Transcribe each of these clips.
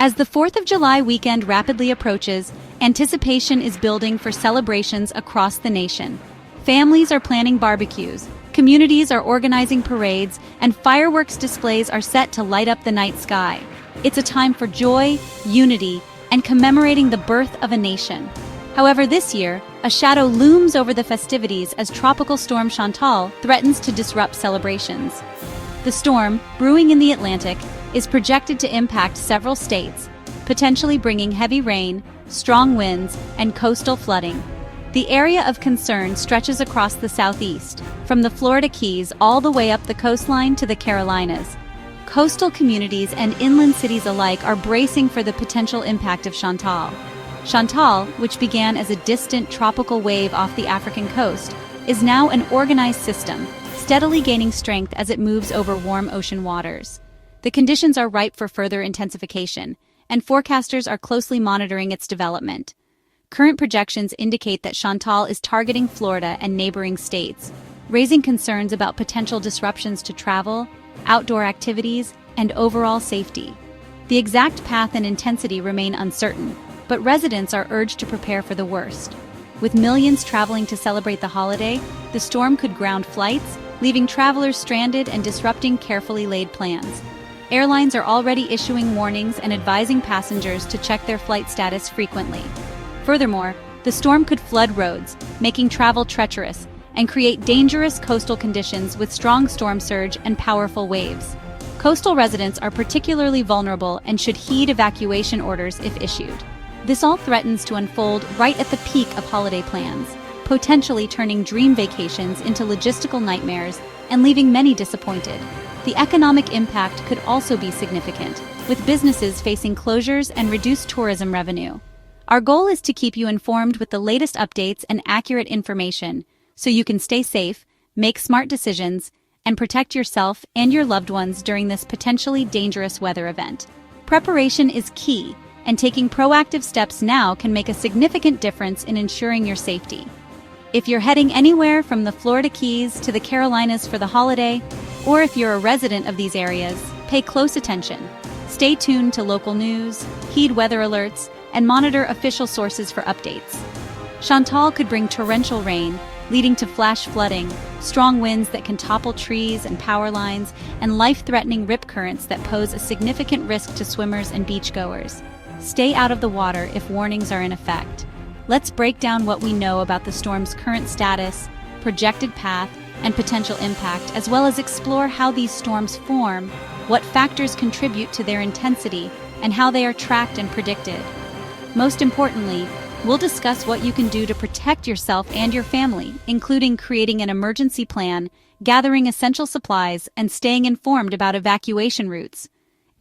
As the 4th of July weekend rapidly approaches, anticipation is building for celebrations across the nation. Families are planning barbecues, communities are organizing parades, and fireworks displays are set to light up the night sky. It's a time for joy, unity, and commemorating the birth of a nation. However, this year, a shadow looms over the festivities as Tropical Storm Chantal threatens to disrupt celebrations. The storm, brewing in the Atlantic, is projected to impact several states, potentially bringing heavy rain, strong winds, and coastal flooding. The area of concern stretches across the southeast, from the Florida Keys all the way up the coastline to the Carolinas. Coastal communities and inland cities alike are bracing for the potential impact of Chantal. Chantal, which began as a distant tropical wave off the African coast, is now an organized system, steadily gaining strength as it moves over warm ocean waters. The conditions are ripe for further intensification, and forecasters are closely monitoring its development. Current projections indicate that Chantal is targeting Florida and neighboring states, raising concerns about potential disruptions to travel, outdoor activities, and overall safety. The exact path and intensity remain uncertain, but residents are urged to prepare for the worst. With millions traveling to celebrate the holiday, the storm could ground flights, leaving travelers stranded and disrupting carefully laid plans. Airlines are already issuing warnings and advising passengers to check their flight status frequently. Furthermore, the storm could flood roads, making travel treacherous, and create dangerous coastal conditions with strong storm surge and powerful waves. Coastal residents are particularly vulnerable and should heed evacuation orders if issued. This all threatens to unfold right at the peak of holiday plans, potentially turning dream vacations into logistical nightmares and leaving many disappointed. The economic impact could also be significant, with businesses facing closures and reduced tourism revenue. Our goal is to keep you informed with the latest updates and accurate information, so you can stay safe, make smart decisions, and protect yourself and your loved ones during this potentially dangerous weather event. Preparation is key, and taking proactive steps now can make a significant difference in ensuring your safety. If you're heading anywhere from the Florida Keys to the Carolinas for the holiday, or if you're a resident of these areas, pay close attention. Stay tuned to local news, heed weather alerts, and monitor official sources for updates. Chantal could bring torrential rain, leading to flash flooding, strong winds that can topple trees and power lines, and life-threatening rip currents that pose a significant risk to swimmers and beachgoers. Stay out of the water if warnings are in effect. Let's break down what we know about the storm's current status, projected path, and potential impact, as well as explore how these storms form, what factors contribute to their intensity, and how they are tracked and predicted. Most importantly, we'll discuss what you can do to protect yourself and your family, including creating an emergency plan, gathering essential supplies, and staying informed about evacuation routes.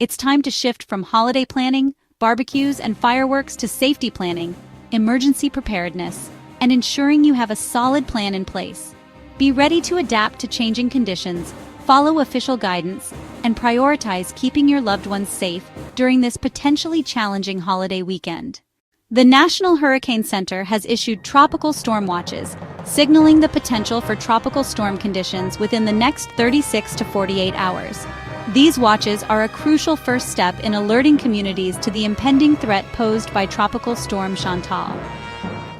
It's time to shift from holiday planning, barbecues, and fireworks to safety planning, emergency preparedness, and ensuring you have a solid plan in place. Be ready to adapt to changing conditions, follow official guidance, and prioritize keeping your loved ones safe during this potentially challenging holiday weekend. The National Hurricane Center has issued tropical storm watches, signaling the potential for tropical storm conditions within the next 36 to 48 hours. These watches are a crucial first step in alerting communities to the impending threat posed by Tropical Storm Chantal.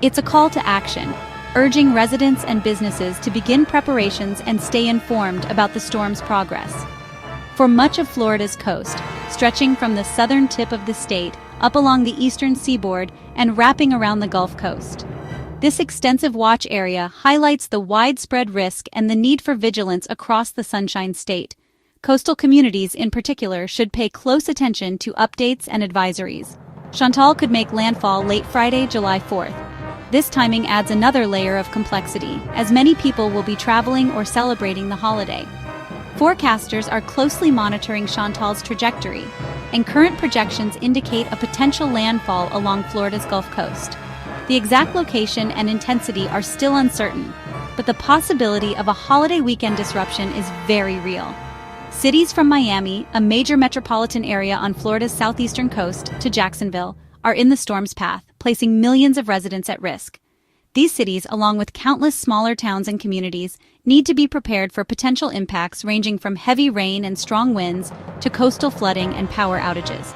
It's a call to action, urging residents and businesses to begin preparations and stay informed about the storm's progress. For much of Florida's coast, stretching from the southern tip of the state up along the eastern seaboard and wrapping around the Gulf Coast. This extensive watch area highlights the widespread risk and the need for vigilance across the Sunshine State. Coastal communities in particular should pay close attention to updates and advisories. Chantal could make landfall late Friday, July 4th. This timing adds another layer of complexity, as many people will be traveling or celebrating the holiday. Forecasters are closely monitoring Chantal's trajectory, and current projections indicate a potential landfall along Florida's Gulf Coast. The exact location and intensity are still uncertain, but the possibility of a holiday weekend disruption is very real. Cities from Miami, a major metropolitan area on Florida's southeastern coast, to Jacksonville, are in the storm's path, placing millions of residents at risk. These cities, along with countless smaller towns and communities, need to be prepared for potential impacts ranging from heavy rain and strong winds to coastal flooding and power outages.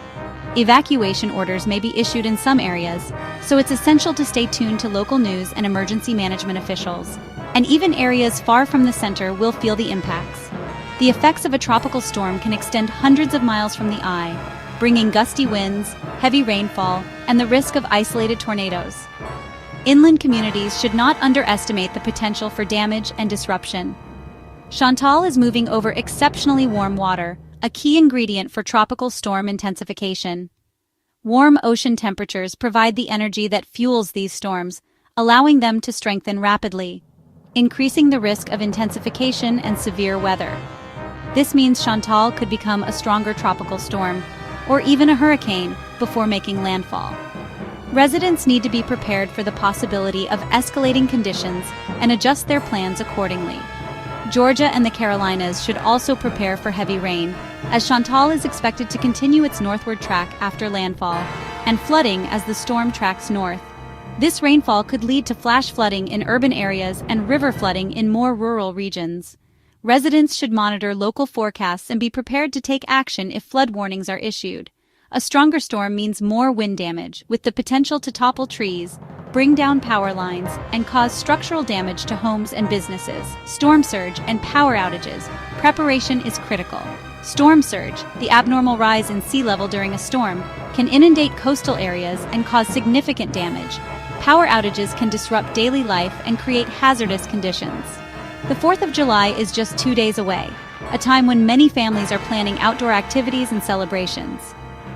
Evacuation orders may be issued in some areas, so it's essential to stay tuned to local news and emergency management officials. And even areas far from the center will feel the impacts. The effects of a tropical storm can extend hundreds of miles from the eye, bringing gusty winds, heavy rainfall, and the risk of isolated tornadoes. Inland communities should not underestimate the potential for damage and disruption. Chantal is moving over exceptionally warm water, a key ingredient for tropical storm intensification. Warm ocean temperatures provide the energy that fuels these storms, allowing them to strengthen rapidly, increasing the risk of intensification and severe weather. This means Chantal could become a stronger tropical storm, or even a hurricane, before making landfall. Residents need to be prepared for the possibility of escalating conditions and adjust their plans accordingly. Georgia and the Carolinas should also prepare for heavy rain, as Chantal is expected to continue its northward track after landfall, and flooding as the storm tracks north. This rainfall could lead to flash flooding in urban areas and river flooding in more rural regions. Residents should monitor local forecasts and be prepared to take action if flood warnings are issued. A stronger storm means more wind damage, with the potential to topple trees, bring down power lines, and cause structural damage to homes and businesses. Storm surge and power outages. Preparation is critical. Storm surge, the abnormal rise in sea level during a storm, can inundate coastal areas and cause significant damage. Power outages can disrupt daily life and create hazardous conditions. The 4th of July is just 2 days away, a time when many families are planning outdoor activities and celebrations.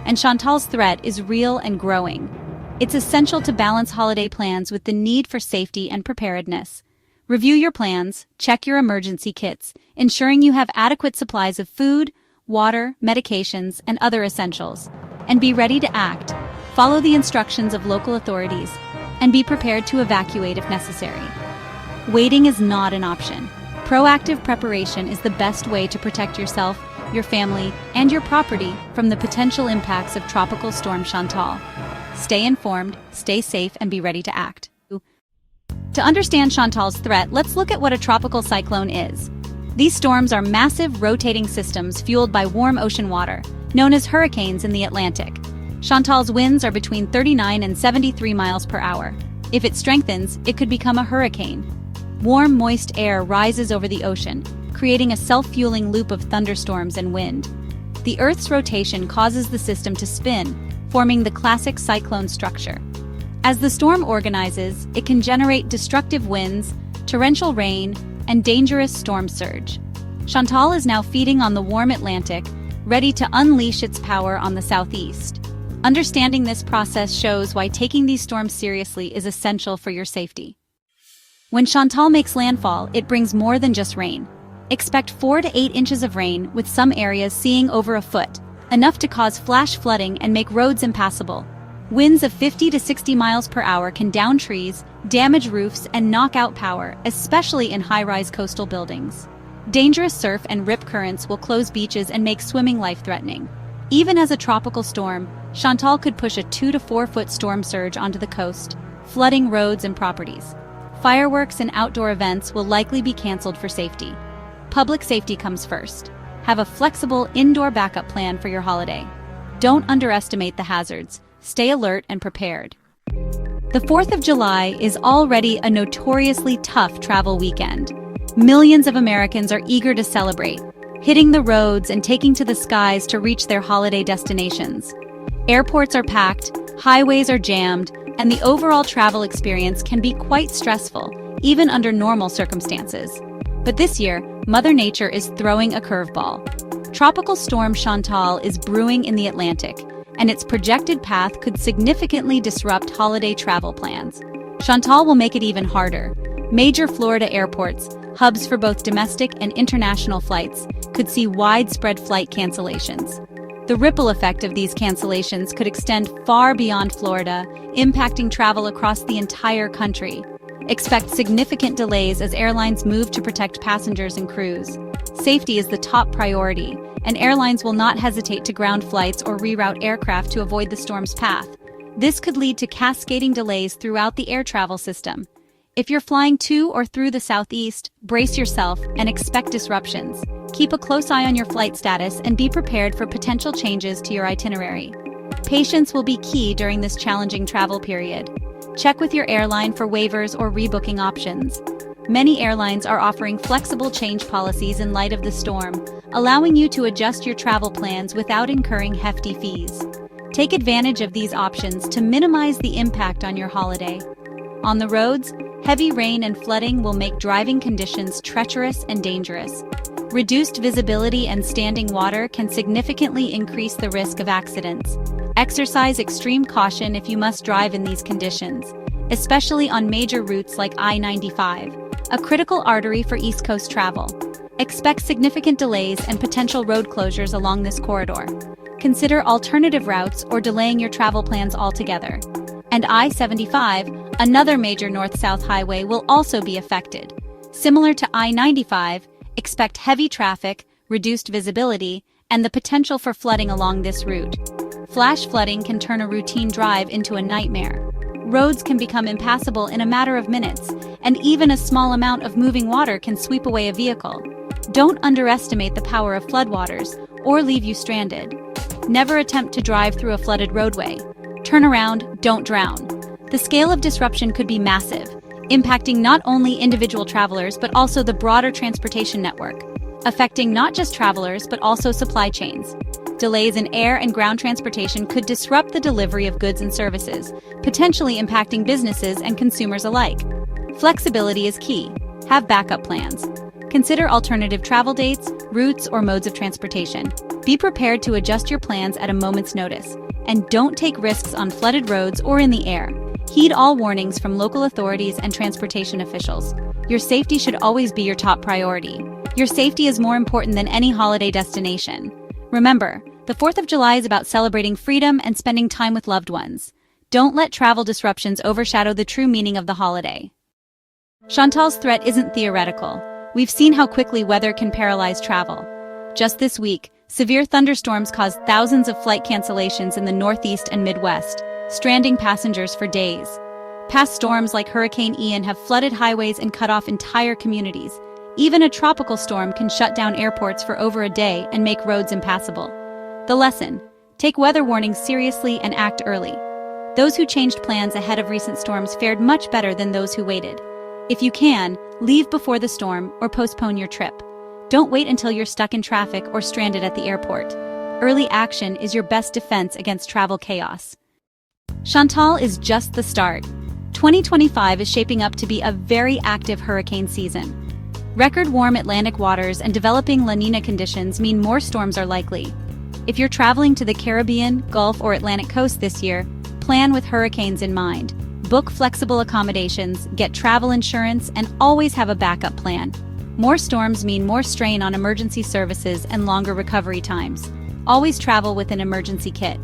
And Chantal's threat is real and growing. It's essential to balance holiday plans with the need for safety and preparedness. Review your plans, check your emergency kits, ensuring you have adequate supplies of food, water, medications, and other essentials. And be ready to act. Follow the instructions of local authorities, and be prepared to evacuate if necessary. Waiting is not an option. Proactive preparation is the best way to protect yourself, your family, and your property from the potential impacts of Tropical Storm Chantal. Stay informed, stay safe, and be ready to act. To understand Chantal's threat, let's look at what a tropical cyclone is. These storms are massive rotating systems fueled by warm ocean water, known as hurricanes in the Atlantic. Chantal's winds are between 39 and 73 miles per hour. If it strengthens, it could become a hurricane. Warm, moist air rises over the ocean, creating a self-fueling loop of thunderstorms and wind. The Earth's rotation causes the system to spin, forming the classic cyclone structure. As the storm organizes, it can generate destructive winds, torrential rain, and dangerous storm surge. Chantal is now feeding on the warm Atlantic, ready to unleash its power on the southeast. Understanding this process shows why taking these storms seriously is essential for your safety. When Chantal makes landfall, it brings more than just rain. Expect 4 to 8 inches of rain, with some areas seeing over a foot, enough to cause flash flooding and make roads impassable. Winds of 50 to 60 miles per hour can down trees, damage roofs, and knock out power, especially in high-rise coastal buildings. Dangerous surf and rip currents will close beaches and make swimming life-threatening. Even as a tropical storm, Chantal could push a 2 to 4 foot storm surge onto the coast, flooding roads and properties. Fireworks and outdoor events will likely be canceled for safety. Public safety comes first. Have a flexible indoor backup plan for your holiday. Don't underestimate the hazards. Stay alert and prepared. The 4th of July is already a notoriously tough travel weekend. Millions of Americans are eager to celebrate, hitting the roads and taking to the skies to reach their holiday destinations. Airports are packed, highways are jammed, and the overall travel experience can be quite stressful, even under normal circumstances. But this year, Mother Nature is throwing a curveball. Tropical Storm Chantal is brewing in the Atlantic, and its projected path could significantly disrupt holiday travel plans. Chantal will make it even harder. Major Florida airports, hubs for both domestic and international flights, could see widespread flight cancellations. The ripple effect of these cancellations could extend far beyond Florida, impacting travel across the entire country. Expect significant delays as airlines move to protect passengers and crews. Safety is the top priority, and airlines will not hesitate to ground flights or reroute aircraft to avoid the storm's path. This could lead to cascading delays throughout the air travel system. If you're flying to or through the southeast, brace yourself and expect disruptions. Keep a close eye on your flight status and be prepared for potential changes to your itinerary. Patience will be key during this challenging travel period. Check with your airline for waivers or rebooking options. Many airlines are offering flexible change policies in light of the storm, allowing you to adjust your travel plans without incurring hefty fees. Take advantage of these options to minimize the impact on your holiday. On the roads, heavy rain and flooding will make driving conditions treacherous and dangerous. Reduced visibility and standing water can significantly increase the risk of accidents. Exercise extreme caution if you must drive in these conditions, especially on major routes like I-95, a critical artery for East Coast travel. Expect significant delays and potential road closures along this corridor. Consider alternative routes or delaying your travel plans altogether. And I-75, another major north-south highway, will also be affected. Similar to I-95, expect heavy traffic, reduced visibility, and the potential for flooding along this route. Flash flooding can turn a routine drive into a nightmare. Roads can become impassable in a matter of minutes, and even a small amount of moving water can sweep away a vehicle. Don't underestimate the power of floodwaters or leave you stranded. Never attempt to drive through a flooded roadway. Turn around, don't drown. The scale of disruption could be massive, impacting not only individual travelers but also the broader transportation network, affecting not just travelers but also supply chains. Delays in air and ground transportation could disrupt the delivery of goods and services, potentially impacting businesses and consumers alike. Flexibility is key. Have backup plans. Consider alternative travel dates, routes, or modes of transportation. Be prepared to adjust your plans at a moment's notice. And don't take risks on flooded roads or in the air. Heed all warnings from local authorities and transportation officials. Your safety should always be your top priority. Your safety is more important than any holiday destination. Remember, the 4th of July is about celebrating freedom and spending time with loved ones. Don't let travel disruptions overshadow the true meaning of the holiday. Chantal's threat isn't theoretical. We've seen how quickly weather can paralyze travel. Just this week, severe thunderstorms caused thousands of flight cancellations in the Northeast and Midwest, stranding passengers for days. Past storms like Hurricane Ian have flooded highways and cut off entire communities. Even a tropical storm can shut down airports for over a day and make roads impassable. The lesson: take weather warnings seriously and act early. Those who changed plans ahead of recent storms fared much better than those who waited. If you can, leave before the storm or postpone your trip. Don't wait until you're stuck in traffic or stranded at the airport. Early action is your best defense against travel chaos. Chantal is just the start. 2025 is shaping up to be a very active hurricane season. Record warm Atlantic waters and developing La Nina conditions mean more storms are likely. If you're traveling to the Caribbean, Gulf, or Atlantic coast this year, plan with hurricanes in mind. Book flexible accommodations, get travel insurance, and always have a backup plan. More storms mean more strain on emergency services and longer recovery times. Always travel with an emergency kit: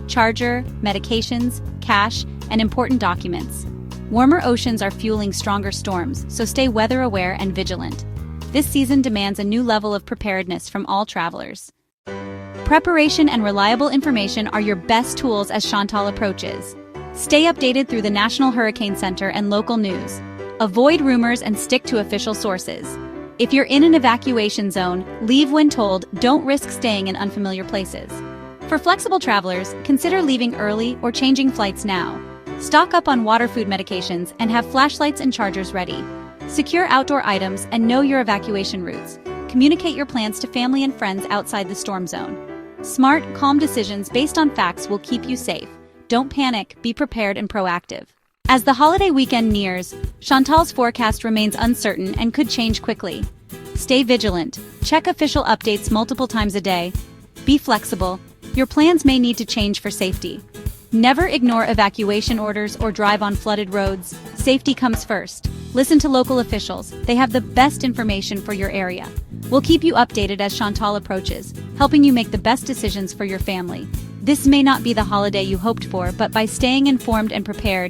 charger, medications, cash, and important documents. Warmer oceans are fueling stronger storms, so stay weather aware and vigilant. This season demands a new level of preparedness from all travelers. Preparation and reliable information are your best tools as Chantal approaches. Stay updated through the National Hurricane Center and local news. Avoid rumors and stick to official sources. If you're in an evacuation zone, leave when told. Don't risk staying in unfamiliar places. For flexible travelers, consider leaving early or changing flights now. Stock up on water, food, medications, and have flashlights and chargers ready. Secure outdoor items and know your evacuation routes. Communicate your plans to family and friends outside the storm zone. Smart, calm decisions based on facts will keep you safe. Don't panic, be prepared and proactive. As the holiday weekend nears, Chantal's forecast remains uncertain and could change quickly. Stay vigilant, check official updates multiple times a day. Be flexible, your plans may need to change for safety. Never ignore evacuation orders or drive on flooded roads. Safety comes first. Listen to local officials, they have the best information for your area. We'll keep you updated as Chantal approaches, helping you make the best decisions for your family. This may not be the holiday you hoped for, but by staying informed and prepared,